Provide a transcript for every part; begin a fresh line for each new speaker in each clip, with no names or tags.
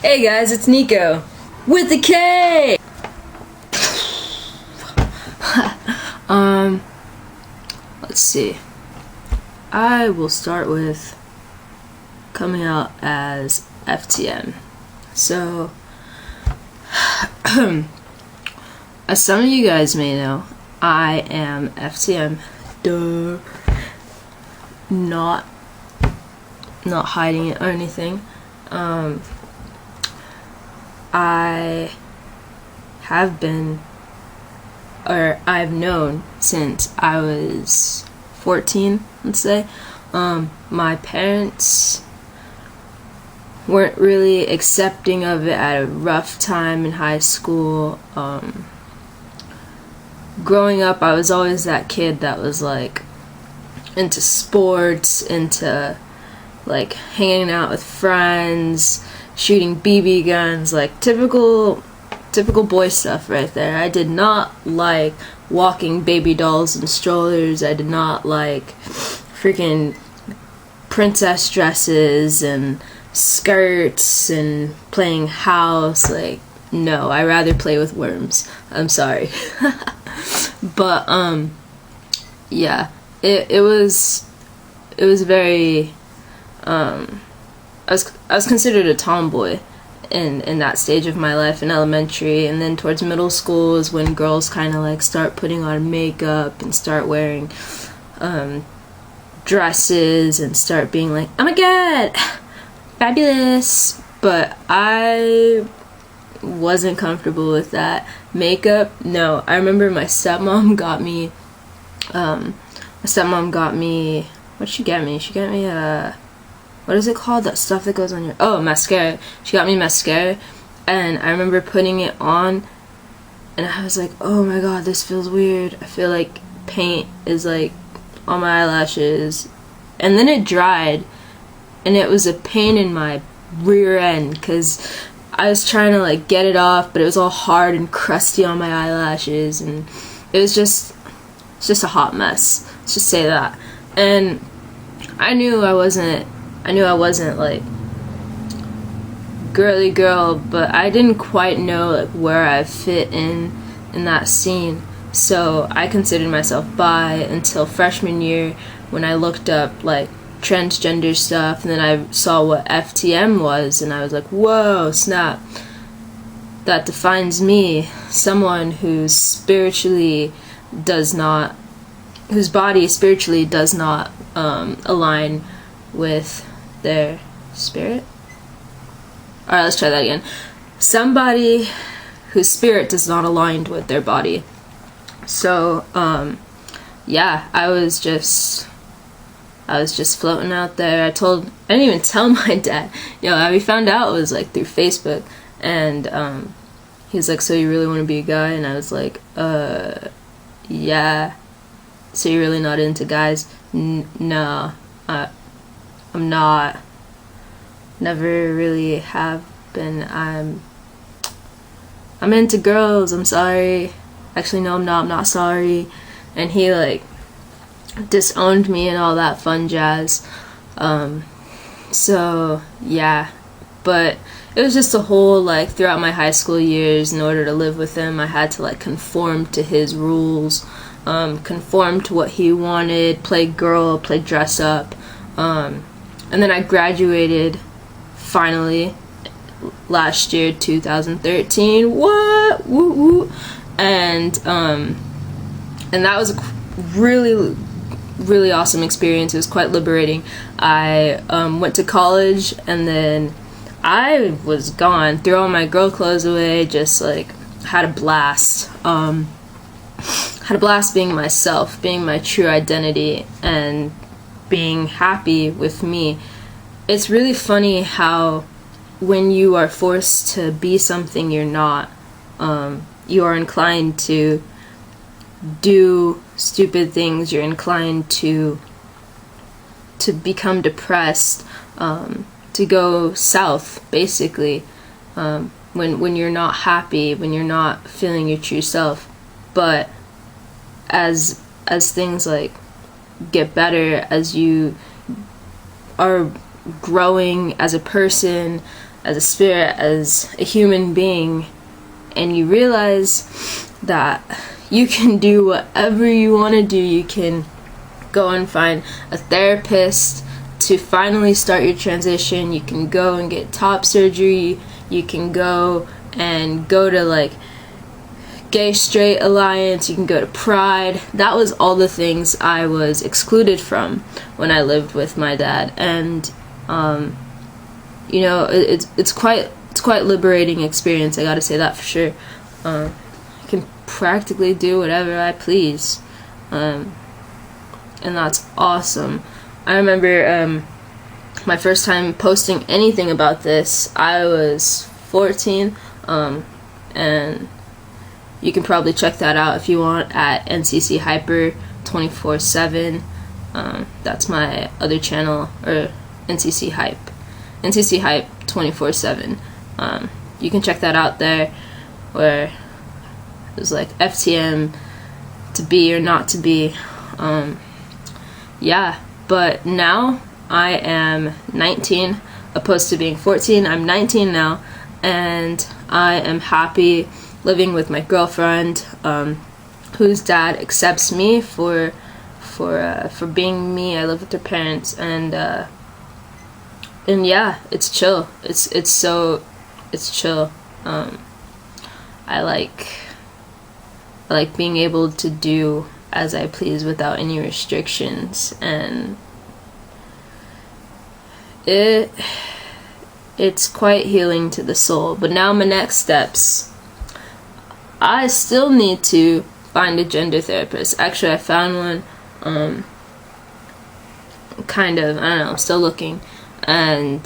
Hey guys, it's Nico with the K. Let's see. I will start with coming out as FTM. So, as some of you guys may know, I am FTM. Duh. Not hiding it or anything. I have been, or I've known since I was 14, let's say. My parents weren't really accepting of it at a rough time in high school. Growing up, I was always that kid that was like into sports, into like hanging out with friends, shooting BB guns, like typical boy stuff right there. I did not like walking baby dolls in strollers. I did not like freaking princess dresses and skirts and playing house. Like, no, I rather play with worms. I'm sorry. But yeah, it was very I was considered a tomboy in that stage of my life in elementary, and then towards middle school is when girls kind of like start putting on makeup and start wearing dresses and start being like, oh my god, fabulous. But I wasn't comfortable with that. Makeup, no. I remember my stepmom got me what'd she get me? She got me what is it called? That stuff that goes on your... Oh, mascara. She got me mascara, and I remember putting it on, and I was like, oh my god, this feels weird. I feel like paint is like on my eyelashes. And then it dried, and it was a pain in my rear end, because I was trying to like get it off, but it was all hard and crusty on my eyelashes, and it was just a hot mess. Let's just say that. And I knew I wasn't like girly girl, but I didn't quite know like where I fit in that scene. So I considered myself bi until freshman year, when I looked up like transgender stuff, and then I saw what FTM was, and I was like, whoa, snap. That defines me, someone whose body spiritually does not align with their spirit. Alright, let's try that again. Somebody whose spirit does not align with their body. So, yeah, I was just floating out there. I didn't even tell my dad. We found out it was like through Facebook, and he was like, so you really want to be a guy? And I was like, yeah. So you're really not into guys? No, I'm not. Never really have been. I'm into girls. I'm sorry. Actually, no, I'm not. I'm not sorry. And he like disowned me and all that fun jazz. So yeah, but it was just a whole like throughout my high school years. In order to live with him, I had to like conform to his rules, conform to what he wanted, play girl, play dress up. And then I graduated finally last year, 2013. What? Woo woo. And that was a really, really awesome experience. It was quite liberating. I went to college, and then I was gone, threw all my girl clothes away, just like had a blast. Had a blast being myself, being my true identity, and being happy with me. It's really funny how when you are forced to be something you're not, you are inclined to do stupid things. You're inclined to become depressed, to go south, basically, when you're not happy, when you're not feeling your true self. But as things like get better, as you are growing as a person, as a spirit, as a human being, and you realize that you can do whatever you want to do. You can go and find a therapist to finally start your transition. You can go and get top surgery. You can go to like Gay Straight Alliance. You can go to Pride. That was all the things I was excluded from when I lived with my dad. And you know, it's quite liberating experience, I gotta say that for sure. I can practically do whatever I please, and that's awesome. I remember my first time posting anything about this, I was 14, and you can probably check that out if you want at NCC Hyper 24/7. That's my other channel, or NCC Hype 24/7. You can check that out there, where there's like FTM To Be or Not To Be. Yeah, but now I am 19 opposed to being 14. I'm 19 now, and I am happy living with my girlfriend, whose dad accepts me for being me. I live with her parents, and yeah, it's chill. It's chill. I like being able to do as I please without any restrictions, and it's quite healing to the soul. But now my next steps, I still need to find a gender therapist. Actually, I found one, kind of, I don't know, I'm still looking, and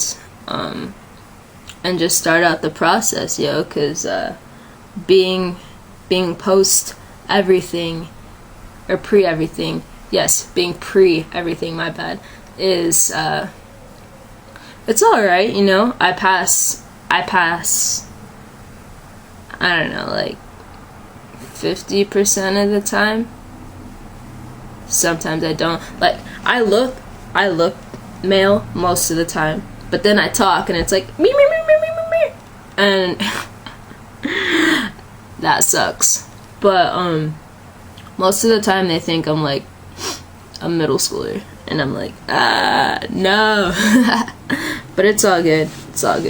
just start out the process, because being post everything, or pre everything, yes, being pre everything, my bad, is it's alright, you know. I pass, I don't know, like 50% of the time. Sometimes I don't. Like, I look male most of the time, but then I talk and it's like me, and that sucks. But most of the time they think I'm like a middle schooler, and I'm like, no. But it's all good. It's all good.